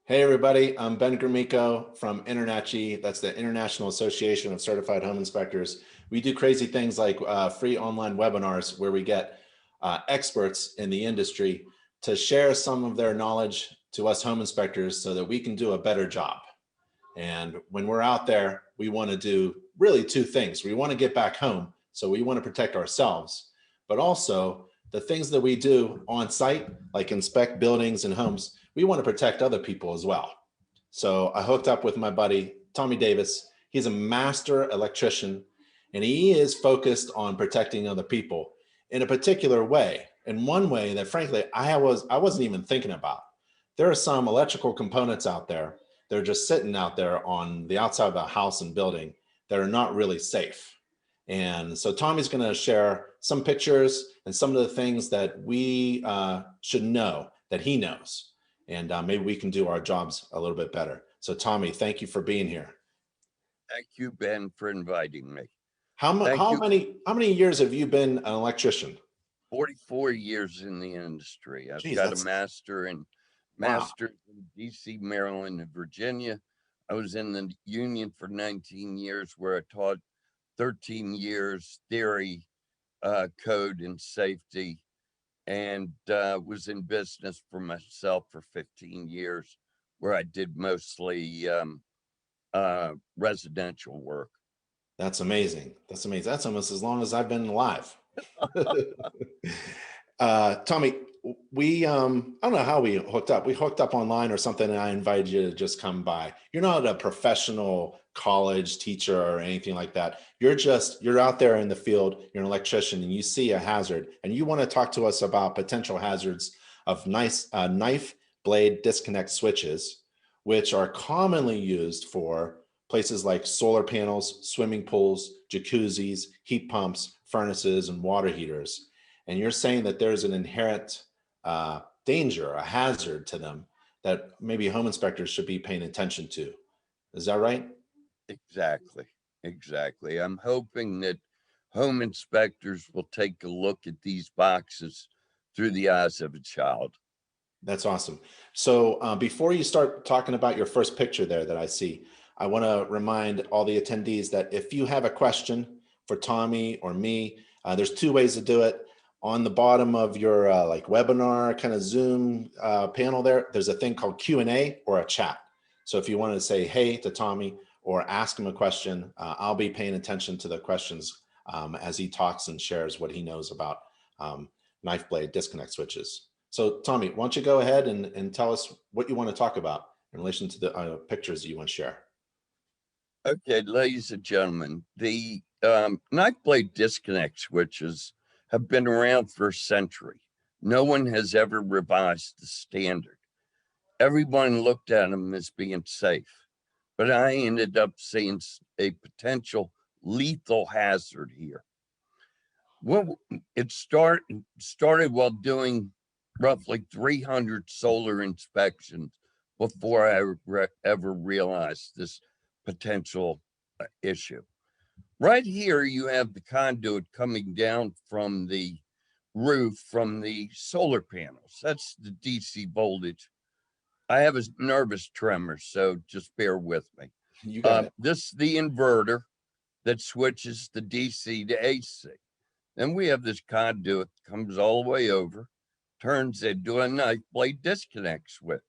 Hey everybody, I'm Ben Gromyko from InterNACHI. That's the International Association of Certified Home Inspectors. We do crazy things like free online webinars where we get experts in the industry to share some of their knowledge to us home inspectors so that we can do a better job. And when we're out there, we want to do really two things. We want to get back home, so we want to protect ourselves, but also the things that we do on site, like inspect buildings and homes, we want to protect other people as well. So I hooked up with my buddy, Tommy Davis. He's a master electrician, and he is focused on protecting other people in a particular way. In one way that frankly, I wasn't even thinking about. There are some electrical components out there. They're just sitting out there on the outside of a house and building that are not really safe. And so Tommy's going to share some pictures and some of the things that we should know that he knows. And maybe we can do our jobs a little bit better. So Tommy, thank you for being here. Thank you, Ben, for inviting me. How many years have you been an electrician? 44 years in the industry. I've Jeez, got a that's master's in DC, Maryland, and Virginia. I was in the union for 19 years where I taught 13 years theory, code, and safety, and was in business for myself for 15 years where I did mostly residential work. That's amazing. That's amazing. That's almost as long as I've been alive. Tommy, I don't know how we hooked up. We hooked up online or something, and I invited you to just come by. You're not a professional college teacher or anything like that. You're out there in the field, you're an electrician, and you see a hazard, and you want to talk to us about potential hazards of knife blade disconnect switches, which are commonly used for places like solar panels, swimming pools, jacuzzis, heat pumps, furnaces, and water heaters. And you're saying that there's an inherent danger, a hazard to them that maybe home inspectors should be paying attention to. Is that right? Exactly. I'm hoping that home inspectors will take a look at these boxes through the eyes of a child. That's awesome. So before you start talking about your first picture there that I see, I want to remind all the attendees that if you have a question for Tommy or me, there's two ways to do it. On the bottom of your like webinar kind of Zoom panel there, there's a thing called Q&A or a chat. So if you wanted to say hey to Tommy or ask him a question, I'll be paying attention to the questions as he talks and shares what he knows about knife blade disconnect switches. So Tommy, why don't you go ahead and tell us what you want to talk about in relation to the pictures that you want to share. Okay, ladies and gentlemen, the knife blade disconnect switches have been around for a century. No one has ever revised the standard. Everyone looked at them as being safe, but I ended up seeing a potential lethal hazard here. Well, it started while doing roughly 300 solar inspections before I ever realized this potential issue. Right here, you have the conduit coming down from the roof from the solar panels. That's the DC voltage. I have a nervous tremor, so just bear with me. You got it. This is the inverter that switches the DC to AC. Then we have this conduit that comes all the way over, turns into a knife blade disconnect switch.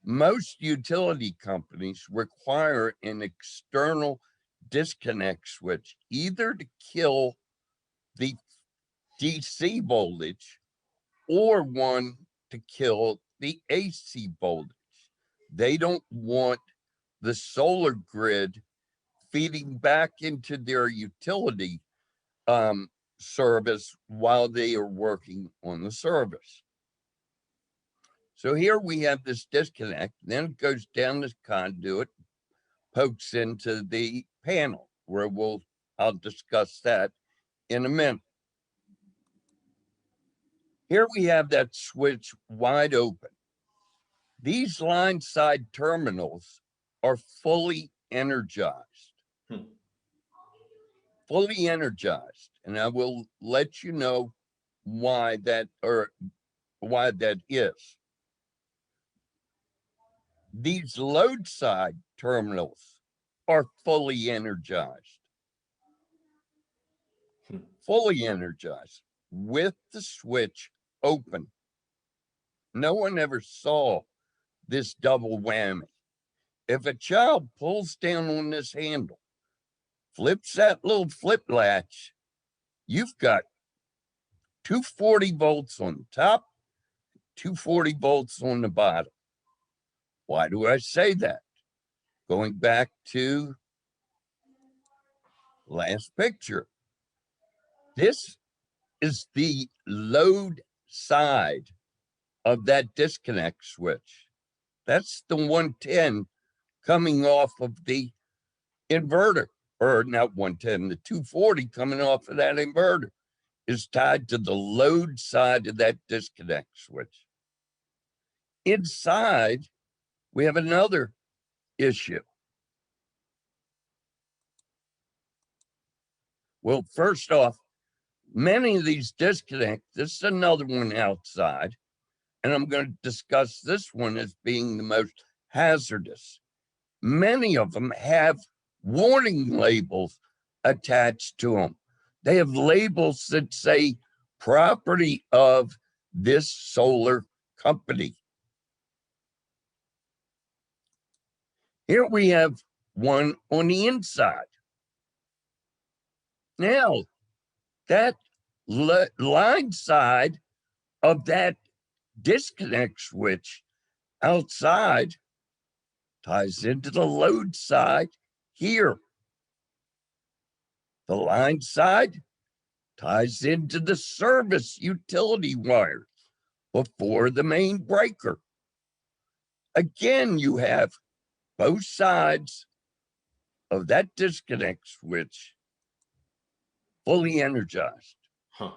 Most utility companies require an external disconnect switch, either to kill the DC voltage or one to kill the AC voltage. They don't want the solar grid feeding back into their utility service while they are working on the service. So here we have this disconnect, then it goes down this conduit, pokes into the panel where I'll discuss that in a minute. Here we have that switch wide open. These line side terminals are fully energized. Fully energized. And I will let you know why that is. These load side terminals are fully energized. Fully energized with the switch open. No one ever saw this double whammy. If a child pulls down on this handle, flips that little flip latch, you've got 240 volts on the top, 240 volts on the bottom. Why do I say that? Going back to last picture. This is the load side of that disconnect switch. That's the 110 coming off of the inverter, or not 110, the 240 coming off of that inverter is tied to the load side of that disconnect switch. Inside, we have another issue. Well, first off, many of these disconnects, this is another one outside, and I'm going to discuss this one as being the most hazardous. Many of them have warning labels attached to them. They have labels that say property of this solar company. Here we have one on the inside. Now, that line side of that disconnect switch outside ties into the load side here. The line side ties into the service utility wire before the main breaker. Again, you have both sides of that disconnect switch fully energized. Huh.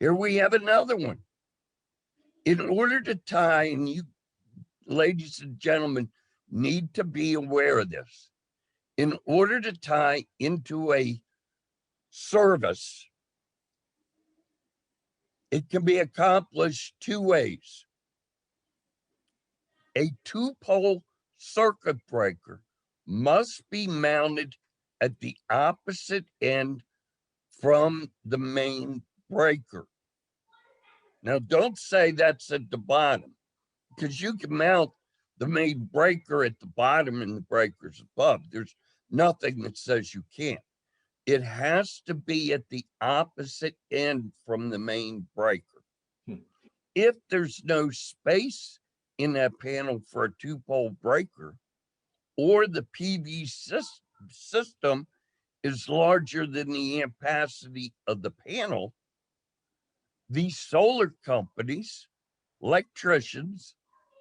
Here we have another one. In order to tie, and you ladies and gentlemen need to be aware of this, in order to tie into a service, it can be accomplished two ways. A two-pole circuit breaker must be mounted at the opposite end from the main breaker. Now, don't say that's at the bottom, because you can mount the main breaker at the bottom and the breakers above. There's nothing that says you can't. It has to be at the opposite end from the main breaker. If there's no space in that panel for a two-pole breaker, or the PV system is larger than the ampacity of the panel, these solar companies, electricians,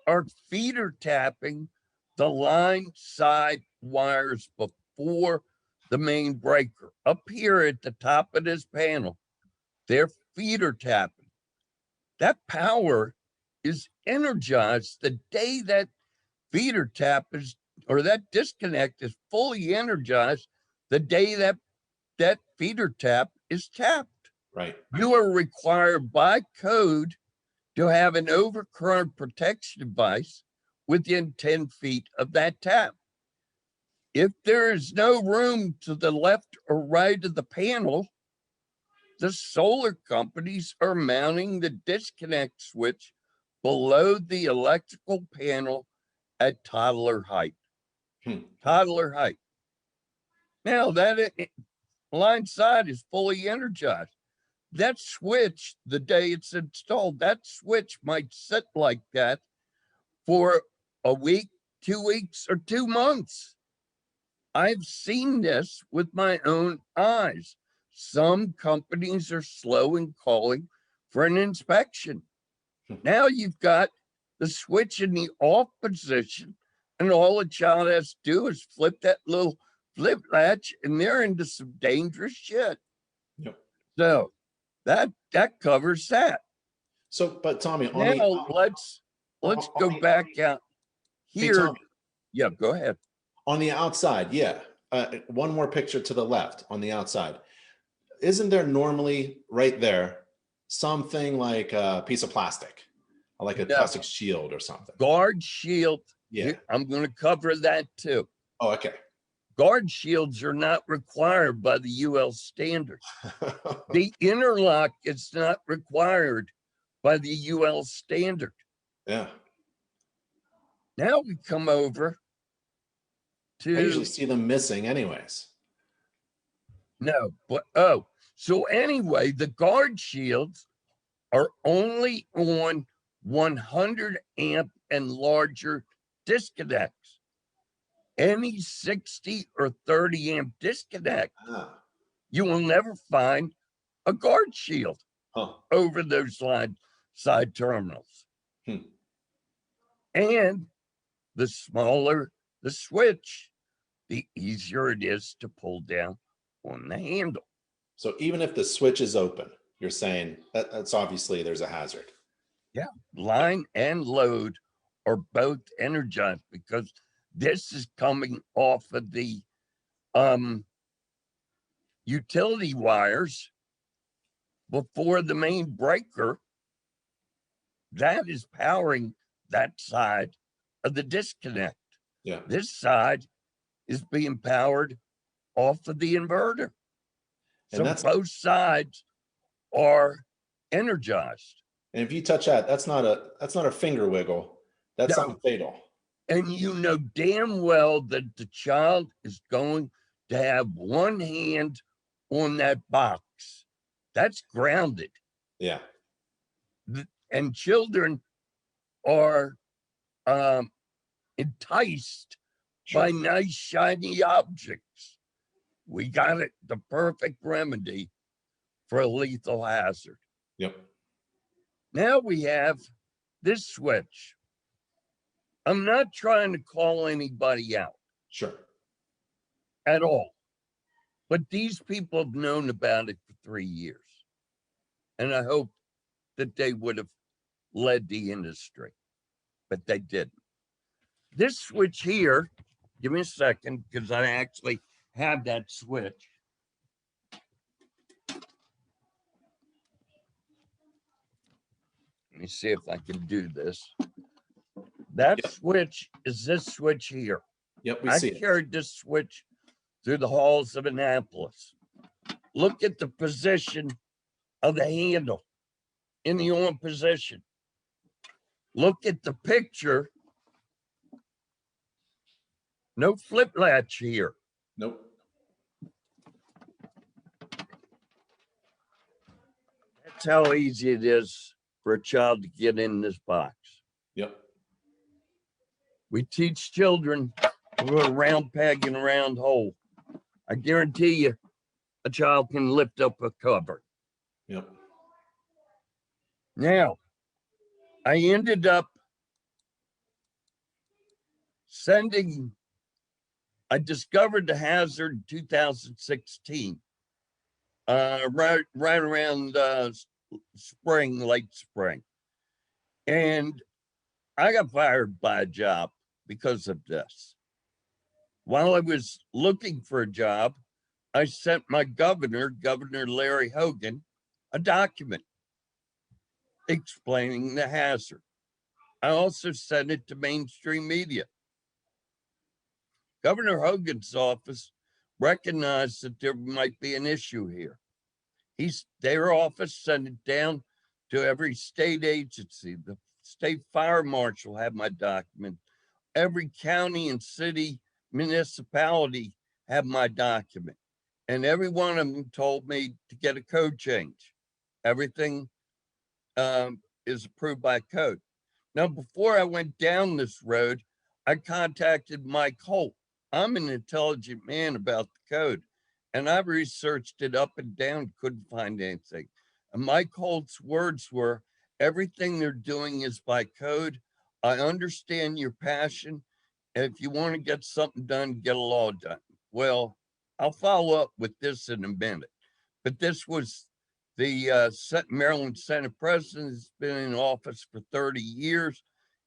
are feeder tapping the line side wires before the main breaker. Up here at the top of this panel, they're feeder tapping. That power is energized the day that feeder tap is, or that disconnect is fully energized, the day that that feeder tap is tapped. Right. You are required by code to have an overcurrent protection device within 10 feet of that tap. If there is no room to the left or right of the panel, the solar companies are mounting the disconnect switch below the electrical panel at toddler height. Toddler height. Now that line side is fully energized. That switch, the day it's installed, that switch might sit like that for a week, 2 weeks, or 2 months. I've seen this with my own eyes. Some companies are slow in calling for an inspection. Now you've got the switch in the off position, and all a child has to do is flip that little flip latch, and they're into some dangerous shit. Yep. So that covers that. So, but Tommy, on Now let's go back out hey, here. Tommy, Yeah, go ahead. on the outside, yeah. One more picture to the left on the outside. Isn't there normally right there something like a piece of plastic, like a plastic shield or something? Guard shield. Yeah. I'm going to cover that too. Oh, okay. Guard shields are not required by the UL standard. The interlock is not required by the UL standard. Yeah. Now we come over to. I usually see them missing anyways. No, but so anyway, the guard shields are only on 100 amp and larger disconnects. Any 60 or 30 amp disconnect, you will never find a guard shield over those side terminals. And the smaller the switch, the easier it is to pull down on the handle. So even if the switch is open, you're saying that's obviously there's a hazard. Yeah, line and load are both energized because this is coming off of the utility wires before the main breaker. That is powering that side of the disconnect. Yeah. This side is being powered off of the inverter. So both sides are energized. And if you touch that, that's not a finger wiggle. That's something fatal. And you know damn well that the child is going to have one hand on that box. That's grounded. Yeah. And children are enticed by nice shiny objects. We got it, the perfect remedy for a lethal hazard. Yep. Now we have this switch. I'm not trying to call anybody out. Sure. At all. But these people have known about it for 3 years. And I hope that they would have led the industry, but they didn't. This switch here, give me a second, because I actually have that switch. Let me see if I can do this. That switch is this switch here. Yep, we see it. I carried this switch through the halls of Annapolis. Look at the position of the handle in the on position. Look at the picture. No flip latch here. Nope. That's how easy it is for a child to get in this box. Yep. We teach children with a round peg and a round hole. I guarantee you a child can lift up a cover. Yep. Now, I ended up I discovered the hazard in 2016, right around spring, late spring. And I got fired by a job because of this. While I was looking for a job, I sent my Governor Larry Hogan, a document explaining the hazard. I also sent it to mainstream media. Governor Hogan's office recognized that there might be an issue here. Their office sent it down to every state agency. The state fire marshal had my document. Every county and city municipality had my document. And every one of them told me to get a code change. Everything is approved by code. Now, before I went down this road, I contacted Mike Holt. I'm an intelligent man about the code, and I researched it up and down, couldn't find anything. And Mike Holt's words were, everything they're doing is by code. I understand your passion. And if you want to get something done, get a law done. Well, I'll follow up with this in a minute. But this was the Maryland Senate president has been in office for 30 years.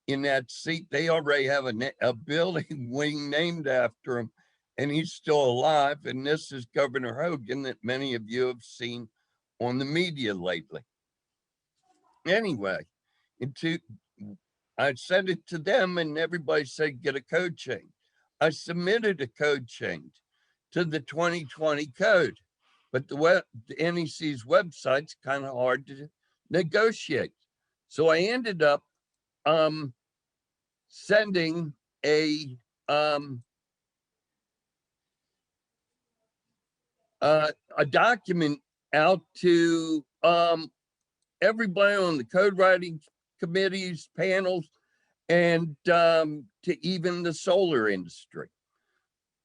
In that seat, they already have a building wing named after him, and he's still alive. And this is Governor Hogan that many of you have seen on the media lately. Anyway, I sent it to them and everybody said, get a code change. I submitted a code change to the 2020 code, but the NEC's website's kind of hard to negotiate. So I ended up sending a document out to everybody on the code writing committees, panels, and to even the solar industry.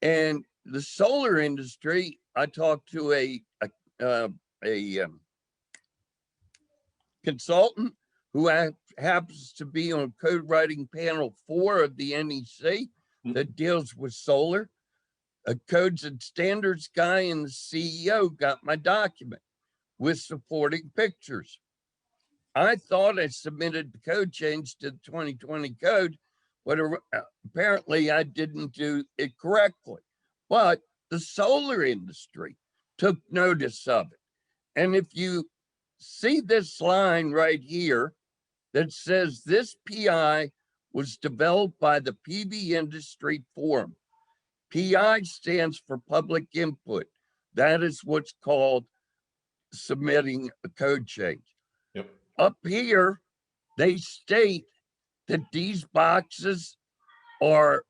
And the solar industry, I talked to a consultant who happens to be on code writing panel 4 of the NEC that deals with solar. A codes and standards guy and the CEO got my document with supporting pictures. I thought I submitted the code change to the 2020 code, but apparently I didn't do it correctly. But the solar industry took notice of it. And if you see this line right here that says this PI was developed by the PV Industry Forum. PI stands for public input. That is what's called submitting a code change. Yep. Up here, they state that these boxes are,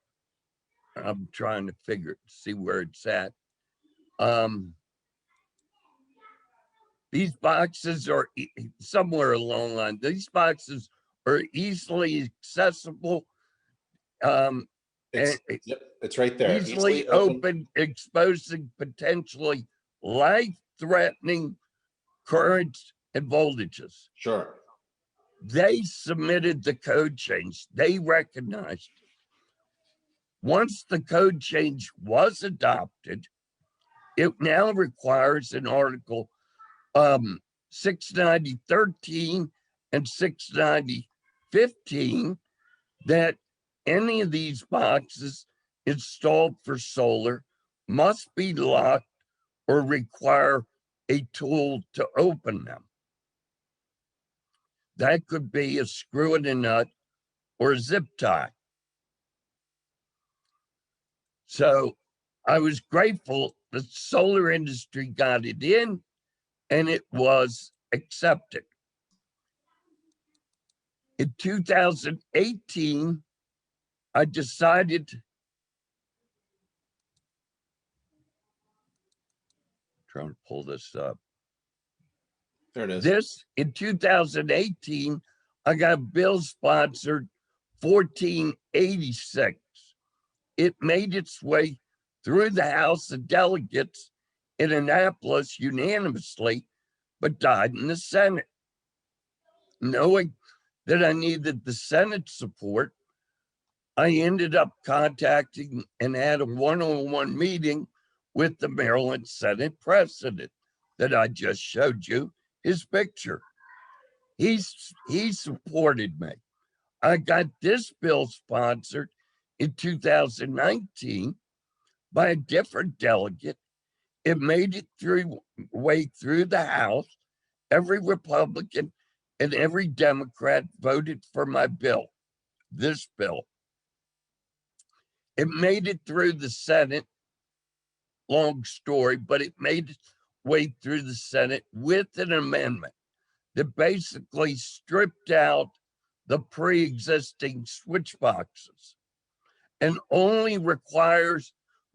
I'm trying to see where it's at. These boxes are somewhere along the line. These boxes are easily accessible. It's right there. Easily open, exposing potentially life-threatening currents and voltages. Sure. They submitted the code change. They recognized it. Once the code change was adopted, it now requires an Article 690.13 and 690.15 that any of these boxes installed for solar must be locked or require a tool to open them. That could be a screw in a nut or a zip tie. So I was grateful the solar industry got it in and it was accepted. In 2018, I decided, trying to pull this up. There it is. This, in 2018, I got a bill sponsored 1486. It made its way through the House of Delegates in Annapolis unanimously, but died in the Senate. Knowing that I needed the Senate support, I ended up contacting and had a one-on-one meeting with the Maryland Senate president that I just showed you his picture. He supported me. I got this bill sponsored in 2019 by a different delegate. It made it way through the House. Every Republican and every Democrat voted for my bill, this bill. It made it through the Senate, long story, but it made its way through the Senate with an amendment that basically stripped out the pre-existing switch boxes and only requiring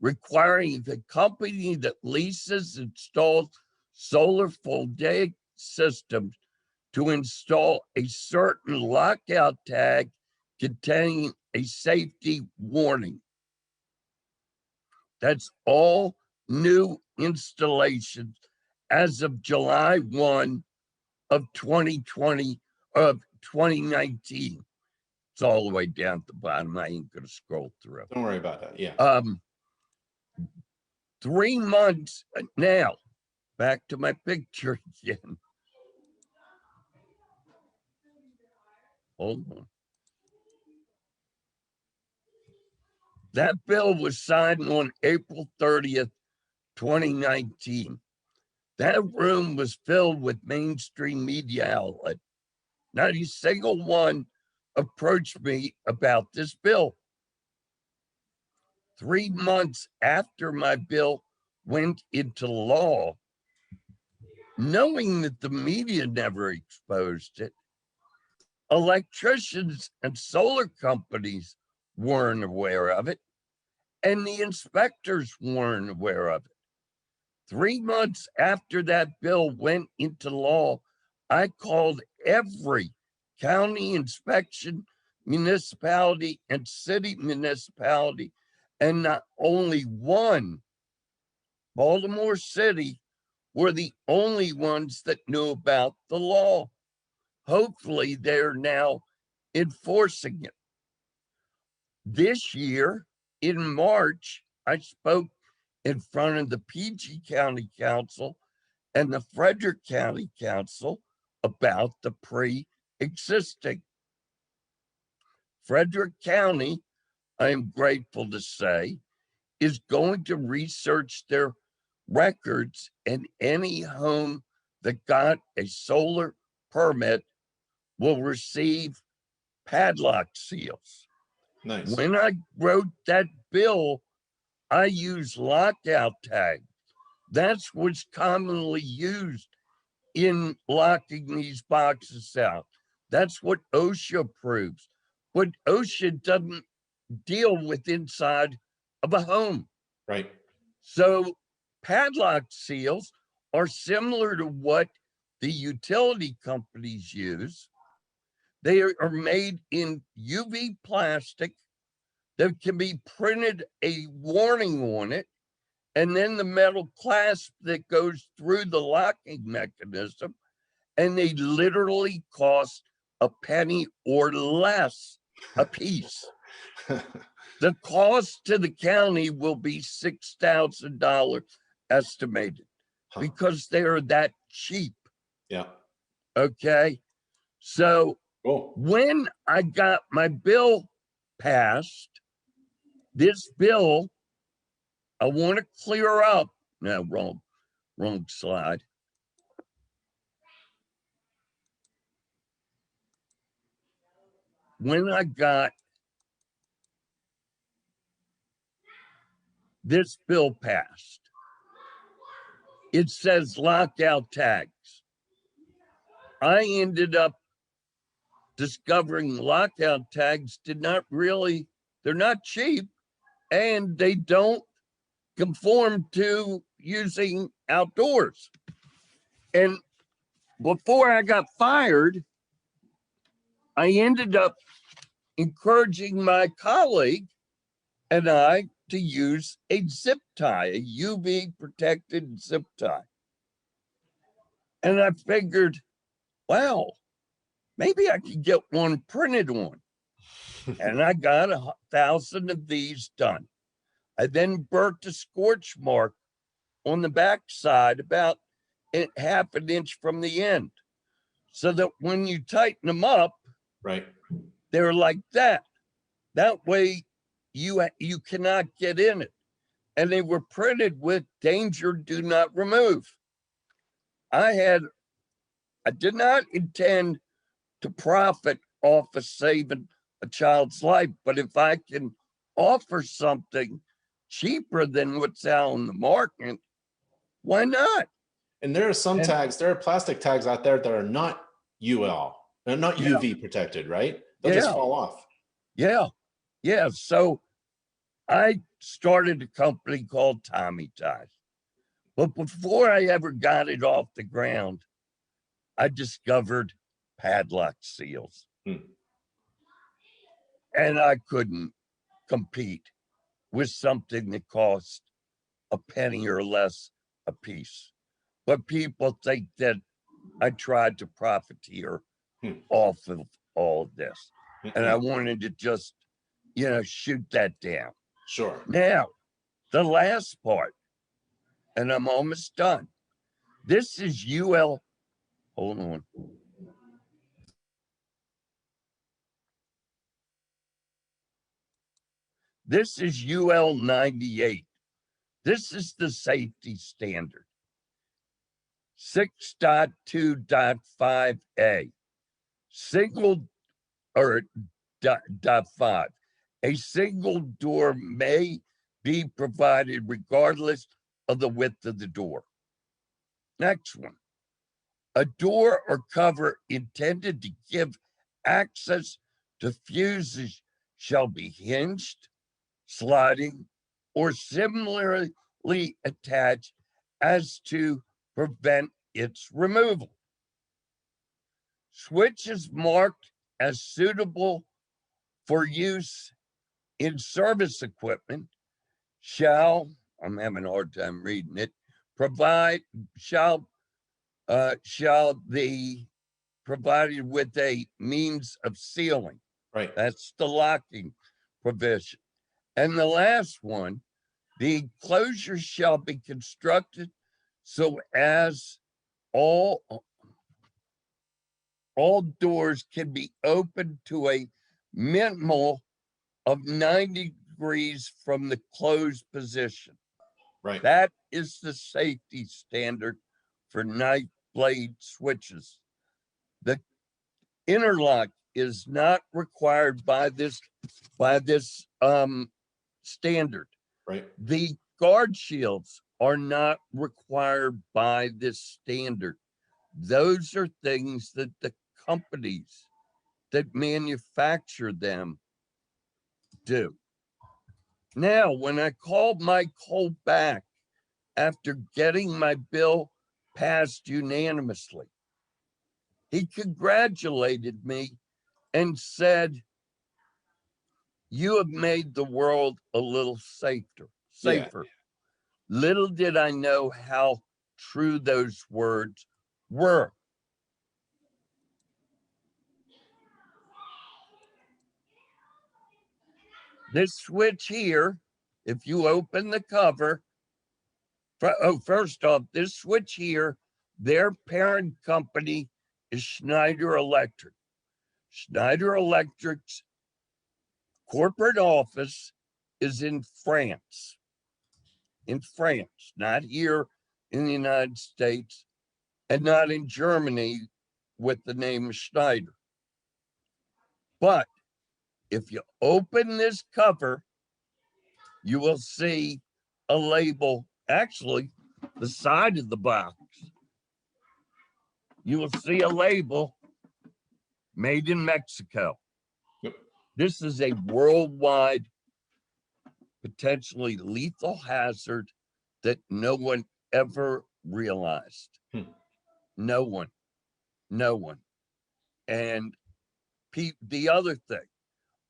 the company that leases installed solar photovoltaic systems to install a certain lockout tag containing a safety warning. That's all new installations as of July 1 of 2020, of 2019. It's all the way down at the bottom. I ain't gonna scroll through. Don't worry about that. Yeah. 3 months now, back to my picture again. Hold on. That bill was signed on April 30th, 2019. That room was filled with mainstream media outlets. Not a single one approached me about this bill. 3 months after my bill went into law, knowing that the media never exposed it, electricians and solar companies weren't aware of it, and the inspectors weren't aware of it. 3 months after that bill went into law, I called every county inspection municipality and city municipality, and not only one, Baltimore City, were the only ones that knew about the law. Hopefully, they're now enforcing it. This year, in March, I spoke in front of the PG County Council and the Frederick County Council about the pre-existing. Frederick County, I am grateful to say, is going to research their records, and any home that got a solar permit will receive padlock seals. Nice. When I wrote that bill, I used lockout tags. That's what's commonly used in locking these boxes out. That's what OSHA approves. But OSHA doesn't deal with inside of a home. Right. So padlock seals are similar to what the utility companies use. They are made in UV plastic that can be printed a warning on it, and then the metal clasp that goes through the locking mechanism, and they literally cost a penny or less a piece. The cost to the county will be $6,000 estimated because they're that cheap. Yeah. Okay. So Cool. when I got my bill passed, this bill, I want to clear up. No, wrong slide. When I got this bill passed, it says lockout tags. I ended up discovering lockout tags they're not cheap, and they don't conform to using outdoors. And before I got fired, I ended up encouraging my colleague and I to use a zip tie, a UV protected zip tie. And I figured, wow, maybe I could get one printed on. And I got 1,000 of these done. I then burnt a scorch mark on the back side about half an inch from the end, so that when you tighten them up, right, they're like that. That way you cannot get in it. And they were printed with "danger, do not remove." I did not intend to profit off of saving a child's life, but if I can offer something cheaper than what's out on the market, why not? And there are some tags, there are plastic tags out there that are not UL, they're not UV protected, right? They'll just fall off. Yeah. So I started a company called Tommy Ties. But before I ever got it off the ground, I discovered padlock seals. And I couldn't compete with something that cost a penny or less a piece. But people think that I tried to profiteer off of all of this. And I wanted to just, shoot that down. Sure. Now, the last part, and I'm almost done. This is UL. Hold on. This is UL 98. This is the safety standard. 6.2.5A. Single or dot 5. A single door may be provided regardless of the width of the door. Next one. A door or cover intended to give access to fuses shall be hinged, sliding, or similarly attached as to prevent its removal. Switches marked as suitable for use in service equipment shall, I'm having a hard time reading it, shall be provided with a means of sealing. Right. That's the locking provision. And the last one, the enclosure shall be constructed so as all doors can be opened to a minimal of 90 degrees from the closed position. Right. That is the safety standard for knife blade switches. The interlock is not required by this standard. Right. The guard shields are not required by this standard. Those are things that the companies that manufacture them do. Now, when I called Mike Holt back after getting my bill passed unanimously, he congratulated me and said, "You have made the world a little safer." Yeah. Little did I know how true those words were. This switch here, if you open the cover, first off, this switch here, their parent company is Schneider Electric. Schneider Electric's corporate office is in France. In France, not here in the United States, and not in Germany with the name Schneider. But if you open this cover, you will see a label, actually, the side of the box. You will see a label, made in Mexico. Yep. This is a worldwide, potentially lethal hazard that no one ever realized. No one. And the other thing,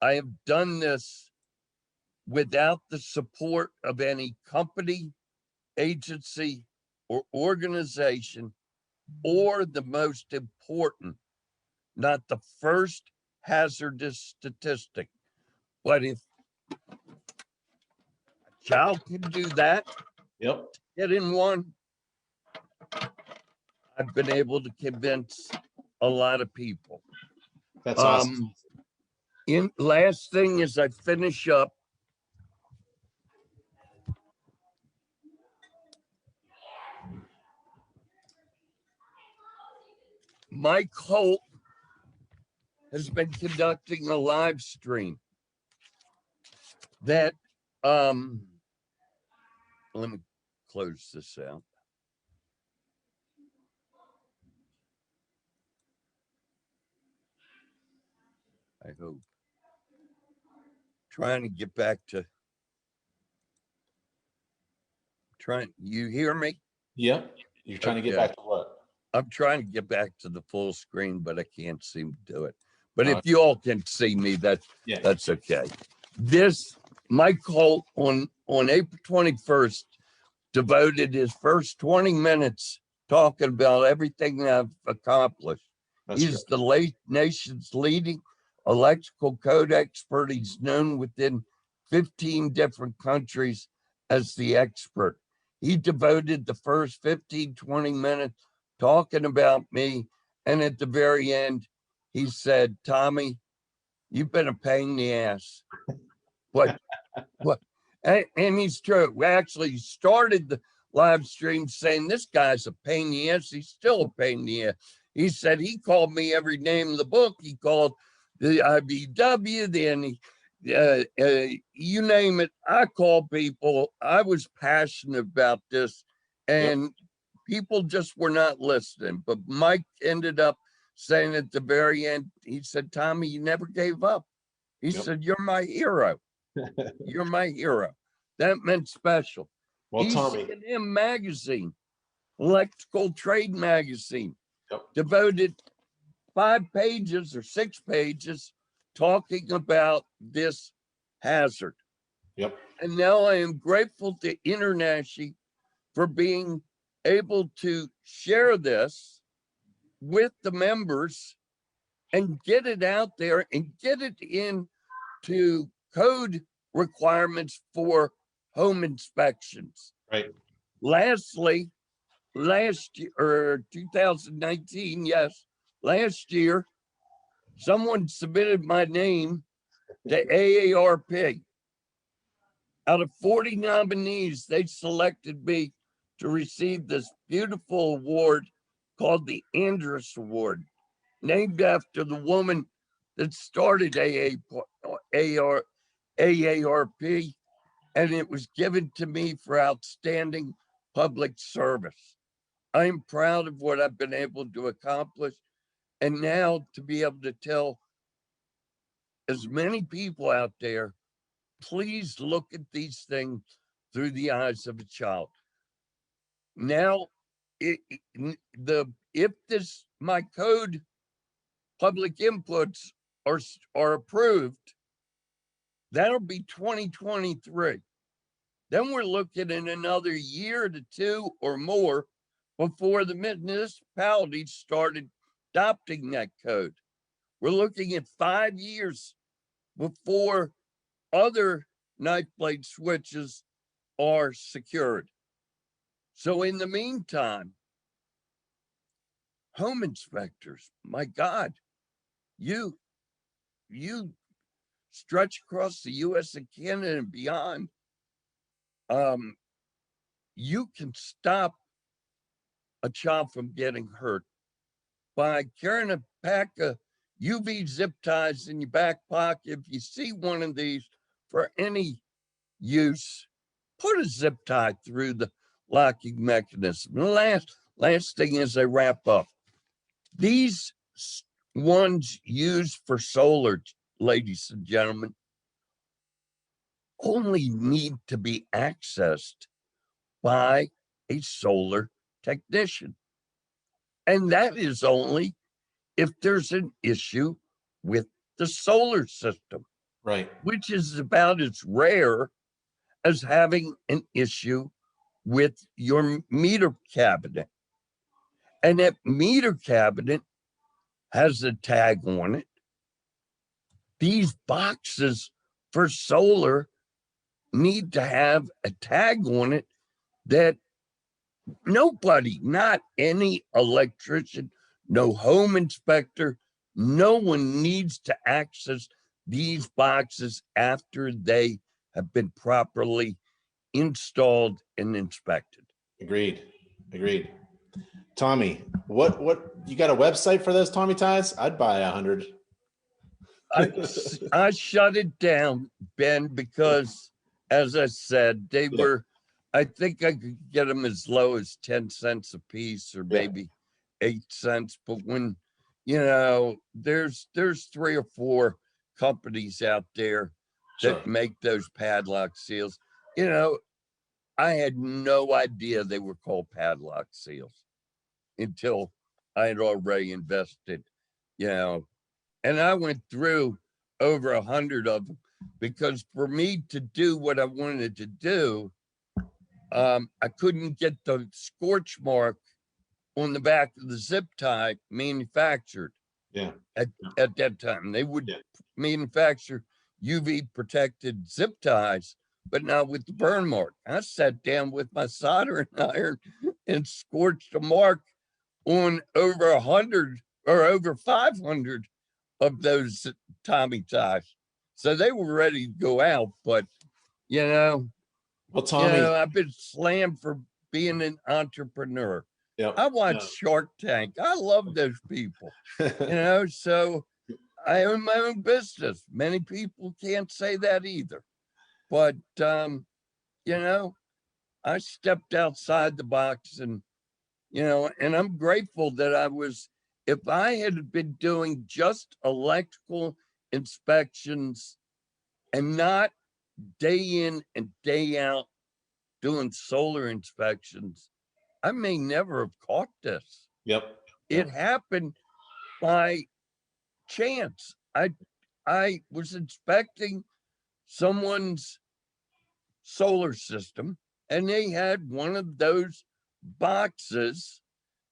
I have done this without the support of any company, agency, or organization, or the most important, not the first hazardous statistic. But if a child can do that, Yep. get in one, I've been able to convince a lot of people. That's awesome. Last thing as I finish up, Mike Holt has been conducting a live stream that, let me close this out. I hope. Trying to get back to, you hear me? Yep. You're trying to get back to what? I'm trying to get back to the full screen, but I can't seem to do it. But Oh, if you all can see me, yeah. that's okay. This, Mike Holt on April 21st, devoted his first 20 minutes talking about everything I've accomplished. That's He's good. the nation's leading electrical code expert. He's known within 15 different countries as the expert. He devoted the first 15, 20 minutes talking about me. And at the very end, he said, "Tommy, you've been a pain in the ass." What? And he's true. We actually started the live stream saying this guy's a pain in the ass. He's still a pain in the ass. He said he called me every name in the book. He called the IBW, you name it. I call people. I was passionate about this, and people just were not listening. But Mike ended up saying at the very end, he said, "Tommy, you never gave up." He said, "You're my hero. You're my hero." That meant special. Well, Tommy. EC&M magazine, electrical trade magazine, Yep. devoted 5 pages or 6 pages talking about this hazard. Yep. And now I am grateful to InterNACHI for being able to share this with the members and get it out there and get it into code requirements for home inspections. Right. Lastly, last year, or 2019, yes, last year, someone submitted my name to AARP. Out of 40 nominees, they selected me to receive this beautiful award called the Andrus Award, named after the woman that started AARP, and it was given to me for outstanding public service. I'm proud of what I've been able to accomplish, and now to be able to tell as many people out there, please look at these things through the eyes of a child. Now, if my code public inputs are approved, that'll be 2023. Then we're looking at another year to 2 or more before the municipalities started adopting that code. We're looking at 5 years before other knife blade switches are secured. So in the meantime, home inspectors, my God, you stretch across the US and Canada and beyond. You can stop a child from getting hurt by carrying a pack of UV zip ties in your back pocket. If you see one of these for any use, put a zip tie through the locking mechanism. The last thing as I wrap up, these ones used for solar, ladies and gentlemen, only need to be accessed by a solar technician. And that is only if there's an issue with the solar system, Right. which is about as rare as having an issue with your meter cabinet. And that meter cabinet has a tag on it. These boxes for solar need to have a tag on it that nobody, not any electrician, no home inspector, no one needs to access these boxes after they have been properly installed and inspected. Agreed. Agreed. Tommy, what you got a website for those Tommy ties? I'd buy 100. I shut it down, Ben, because as I said, they were, I think I could get them as low as 10 cents a piece or maybe 8 cents. But when, there's 3 or 4 companies out there that make those padlock seals. I had no idea they were called padlock seals until I had already invested, and I went through over 100 of them because for me to do what I wanted to do, I couldn't get the scorch mark on the back of the zip tie manufactured. At that time. They would manufacture UV protected zip ties, but not with the burn mark. I sat down with my soldering iron and scorched a mark on over 100 or over 500 of those Tommy ties. So they were ready to go out, but well, Tommy, I've been slammed for being an entrepreneur. I watch Shark Tank. I love those people, so I own my own business. Many people can't say that either. But, you know, I stepped outside the box and, you know, and I'm grateful that if I had been doing just electrical inspections and not day in and day out doing solar inspections, I may never have caught this. Yep. It happened by chance. I was inspecting someone's solar system and they had one of those boxes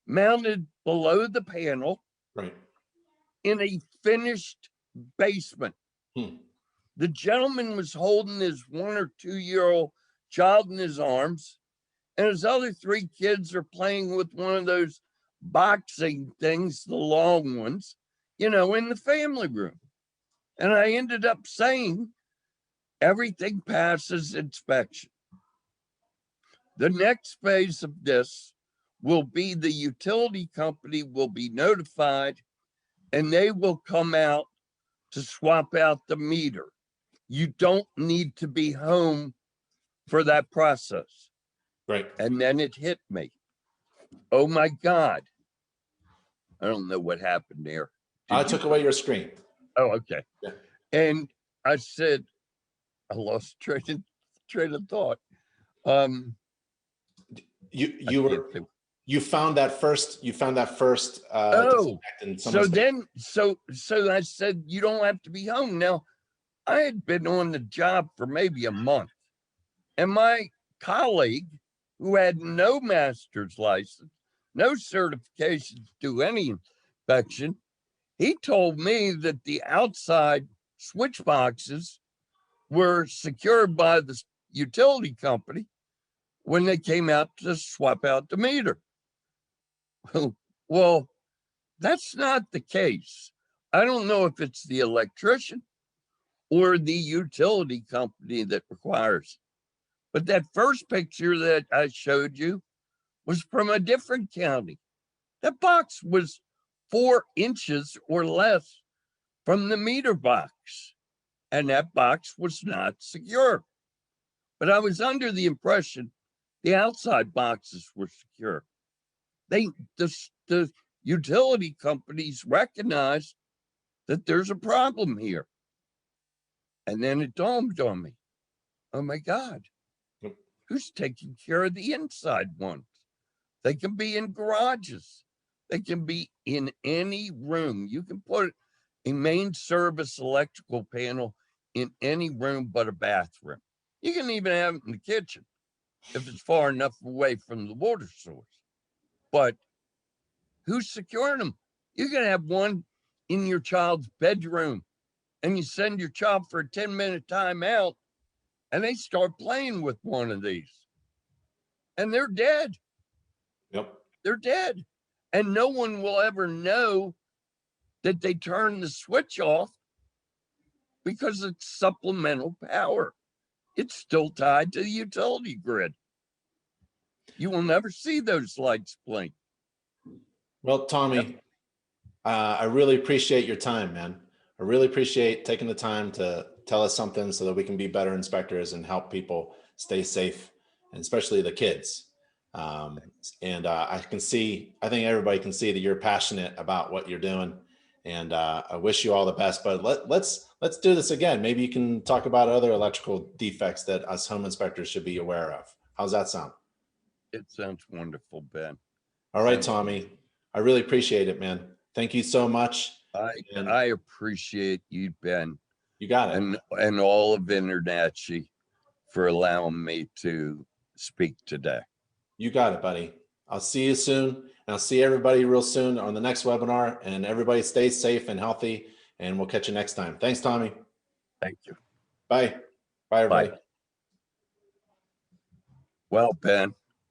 mounted below the panel Right. in a finished basement. The gentleman was holding his 1 or 2 year old child in his arms, and his other 3 kids are playing with one of those boxing things, the long ones, you know, in the family room. And I ended up saying, everything passes inspection. The next phase of this will be the utility company will be notified and they will come out to swap out the meter. You don't need to be home for that process. Right. And then it hit me. Oh my God. I don't know what happened there. I took away your screen. Oh, okay. Yeah. And I said, I lost train of thought. You found that first Oh, disconnect so I said, you don't have to be home. Now, I had been on the job for maybe a month, and my colleague, who had no master's license, no certification to do any inspection, he told me that the outside switch boxes were secured by the utility company when they came out to swap out the meter. Well, that's not the case. I don't know if it's the electrician or the utility company that requires. But that first picture that I showed you was from a different county. That box was 4 inches or less from the meter box, and that box was not secure. But I was under the impression the outside boxes were secure. The utility companies recognize that there's a problem here. And then it dawned on me, oh my God, who's taking care of the inside ones? They can be in garages. They can be in any room. You can put a main service electrical panel in any room but a bathroom. You can even have it in the kitchen if it's far enough away from the water source. But who's securing them? You can have one in your child's bedroom and you send your child for a 10-minute timeout and they start playing with one of these and they're dead. Yep. They're dead. And no one will ever know that they turned the switch off because it's supplemental power. It's still tied to the utility grid. You will never see those lights blink. Well, Tommy, I really appreciate your time, man. I really appreciate taking the time to tell us something so that we can be better inspectors and help people stay safe, and especially the kids. I think everybody can see that you're passionate about what you're doing, and I wish you all the best. But let's do this again. Maybe you can talk about other electrical defects that us home inspectors should be aware of. How's that sound? It sounds wonderful, Ben. All right, Tommy. I really appreciate it, man. Thank you so much. I appreciate you, Ben. You got it. And all of InterNACHI for allowing me to speak today. You got it, buddy. I'll see you soon. And I'll see everybody real soon on the next webinar. And everybody stay safe and healthy. And we'll catch you next time. Thanks, Tommy. Thank you. Bye. Bye, everybody. Bye. Well, Ben.